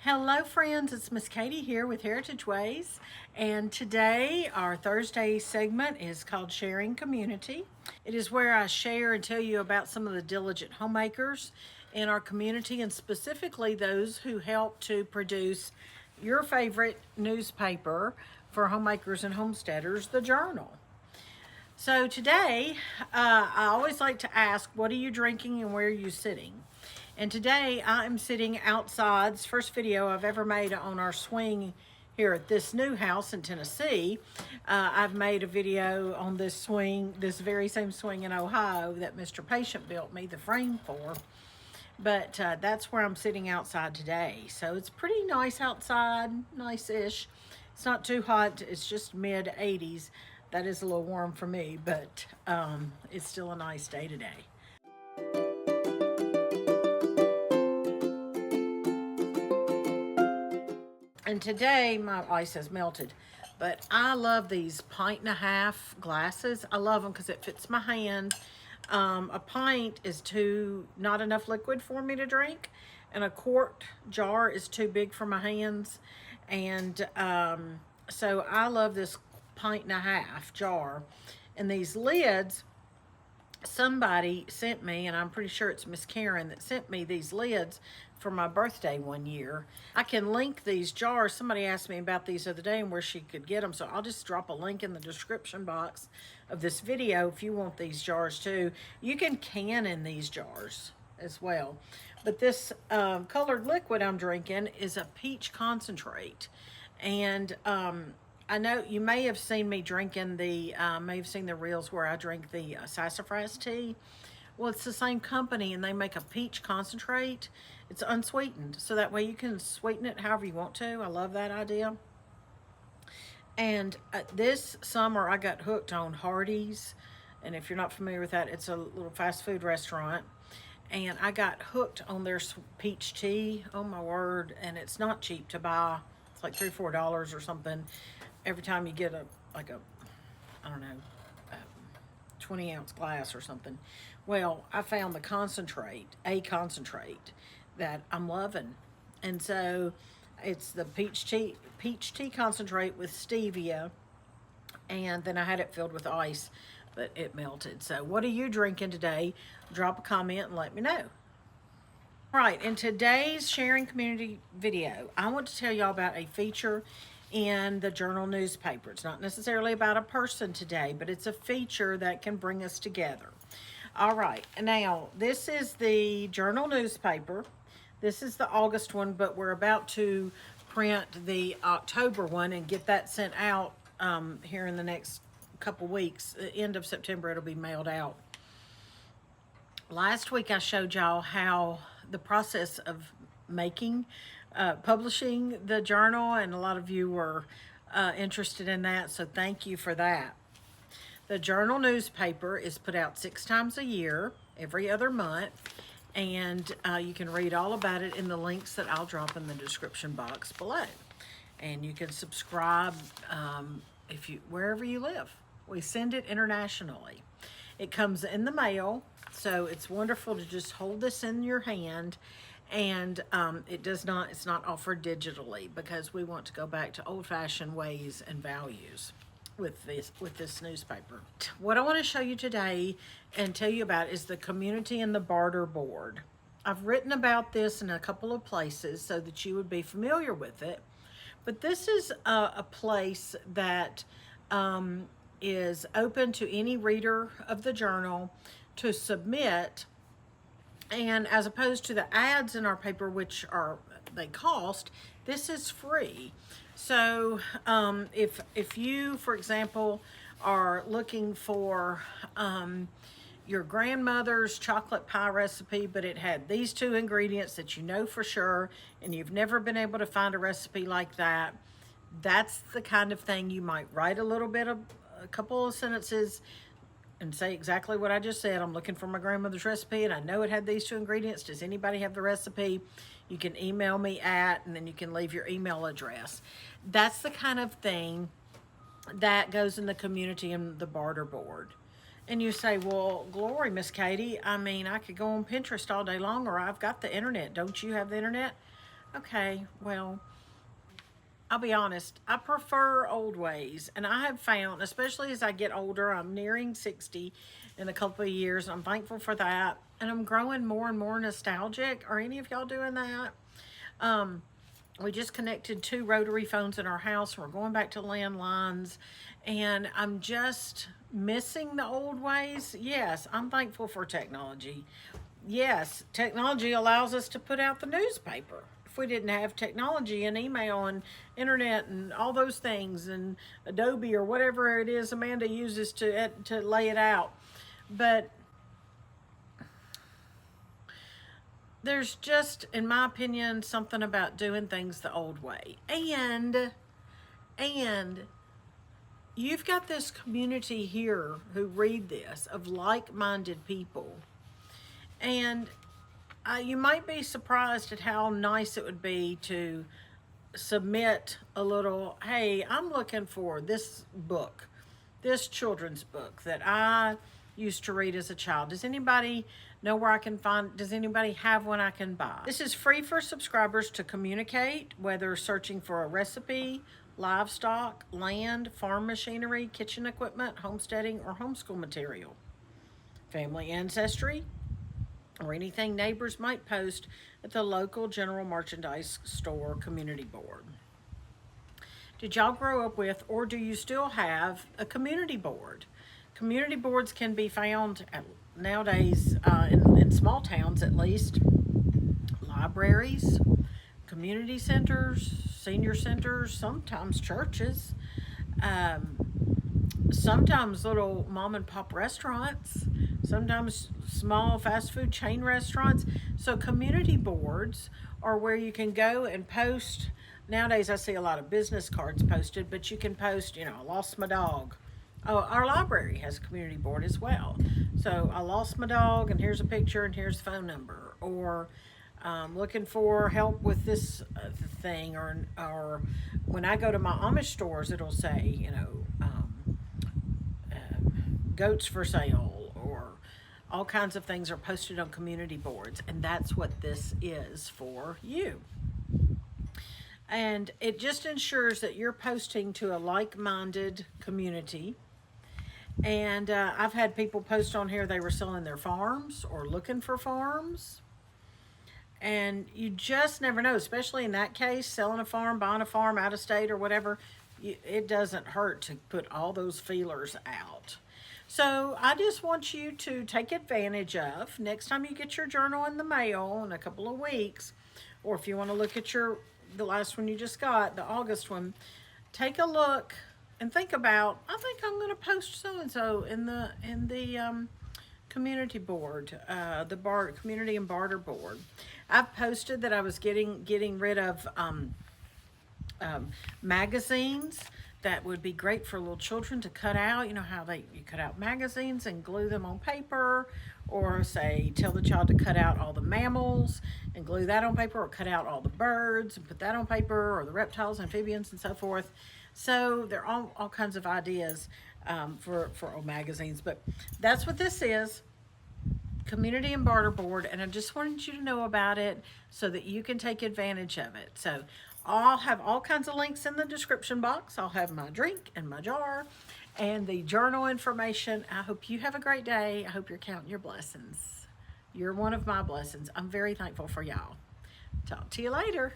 Hello friends, it's Miss Katie here with Heritage Ways, and today our Thursday segment is called Sharing Community. It is where I share and tell you about some of the diligent homemakers in our community, and specifically those who help to produce your favorite newspaper for homemakers and homesteaders, the Journal. So today, I always like to ask, what are you drinking and where are you sitting? And today I'm sitting outside. It's the first video I've ever made on our swing here at this new house in Tennessee. I've made a video on this swing, this very same swing in Ohio that Mr. Patient built me the frame for. But that's where I'm sitting outside today. So it's pretty nice outside, nice-ish. It's not too hot, it's just mid-80s. That is a little warm for me, but it's still a nice day today. And today my ice has melted, but I love these 1.5 pint glasses. I love them because it fits my hand. A pint is not enough liquid for me to drink, and a quart jar is too big for my hands. And so I love this 1.5 pint jar. And these lids, somebody sent me, and I'm pretty sure it's Miss Karen that sent me these lids for my birthday one year. I can link these jars. Somebody asked me about these the other day and where she could get them, so I'll just drop a link in the description box of this video if you want these jars too. You can can in these jars as well. But this colored liquid I'm drinking is a peach concentrate. And I know you may have seen me drinking may have seen the reels where I drink the sassafras tea. Well, it's the same company, and they make a peach concentrate. It's unsweetened, so that way you can sweeten it however you want to. I love that idea. And this summer, I got hooked on Hardee's. And if you're not familiar with that, it's a little fast food restaurant. And I got hooked on their peach tea. Oh, my word. And it's not cheap to buy. It's like $3 or $4 or something. Every time you get I don't know, 20-ounce glass or something. Well, I found a concentrate that I'm loving. And so it's the peach tea concentrate with stevia. And then I had it filled with ice, but it melted. So what are you drinking today? Drop a comment and let me know. All right, in today's sharing community video, I want to tell y'all about a feature in the Journal newspaper. It's not necessarily about a person today, but it's a feature that can bring us together. All right, now this is the Journal newspaper. This is the August one, but we're about to print the October one and get that sent out here in the next couple weeks. End of September, it'll be mailed out. Last week I showed y'all how the process of publishing the journal, and a lot of you were interested in that, so thank you for that. The Journal newspaper is put out 6 times a year, every other month, and you can read all about it in the links that I'll drop in the description box below. And you can subscribe wherever you live. We send it internationally. It comes in the mail, so it's wonderful to just hold this in your hand. And it's not offered digitally, because we want to go back to old-fashioned ways and values with this newspaper. What I want to show you today and tell you about is the community and the barter board. I've written about this in a couple of places so that you would be familiar with it. But this is a place that is open to any reader of the journal to submit. And as opposed to the ads in our paper, which they cost, this is free. So if you, for example, are looking for your grandmother's chocolate pie recipe, but it had these 2 ingredients that you know for sure, and you've never been able to find a recipe like that, that's the kind of thing you might write a couple of sentences and say exactly what I just said. I'm looking for my grandmother's recipe, and I know it had these 2 ingredients. Does anybody have the recipe? You can email me and then you can leave your email address. That's the kind of thing that goes in the community and the barter board. And you say, well, glory, Miss Katie, I mean, I could go on Pinterest all day long, or I've got the internet. Don't you have the internet? Okay, well, I'll be honest, I prefer old ways. And I have found, especially as I get older, I'm nearing 60 in a couple of years. I'm thankful for that. And I'm growing more and more nostalgic. Are any of y'all doing that? Um, we just connected 2 rotary phones in our house. We're going back to landlines. And I'm just missing the old ways. Yes, I'm thankful for technology. Yes, technology allows us to put out the newspaper. If we didn't have technology and email and internet and all those things and Adobe or whatever it is Amanda uses to lay it out. But there's just, in my opinion, something about doing things the old way. And you've got this community here who read this of like-minded people. And you might be surprised at how nice it would be to submit a little, hey, I'm looking for this book, this children's book that I used to read as a child. Does anybody know where I can find, does anybody have one I can buy? This is free for subscribers to communicate, whether searching for a recipe, livestock, land, farm machinery, kitchen equipment, homesteading, or homeschool material, family ancestry, or anything neighbors might post at the local general merchandise store community board. Did y'all grow up with, or do you still have, a community board? Community boards can be found nowadays in small towns, at least, libraries, community centers, senior centers, sometimes churches, sometimes little mom and pop restaurants, sometimes small fast food chain restaurants. So community boards are where you can go and post. Nowadays I see a lot of business cards posted, but you can post, you know, I lost my dog. Oh, our library has a community board as well. So I lost my dog and here's a picture and here's the phone number. Or looking for help with this thing. Or when I go to my Amish stores, it'll say, you know, goats for sale, or all kinds of things are posted on community boards. And that's what this is for you. And it just ensures that you're posting to a like-minded community. And I've had people post on here they were selling their farms or looking for farms. And you just never know, especially in that case, selling a farm, buying a farm out of state or whatever, it doesn't hurt to put all those feelers out. So I just want you to take advantage of, next time you get your journal in the mail in a couple of weeks, or if you want to look at the last one you just got, the August one, take a look and think about, I think I'm going to post so-and-so in the community board, the community and barter board. I've posted that I was getting rid of magazines that would be great for little children to cut out. You know how you cut out magazines and glue them on paper, or say tell the child to cut out all the mammals and glue that on paper, or cut out all the birds and put that on paper, or the reptiles, amphibians, and so forth. So there are all kinds of ideas for old magazines, but that's what this is. Community and barter board, and I just wanted you to know about it so that you can take advantage of it. So I'll have all kinds of links in the description box. I'll have my drink and my jar and the journal information. I hope you have a great day. I hope you're counting your blessings. You're one of my blessings. I'm very thankful for y'all. Talk to you later.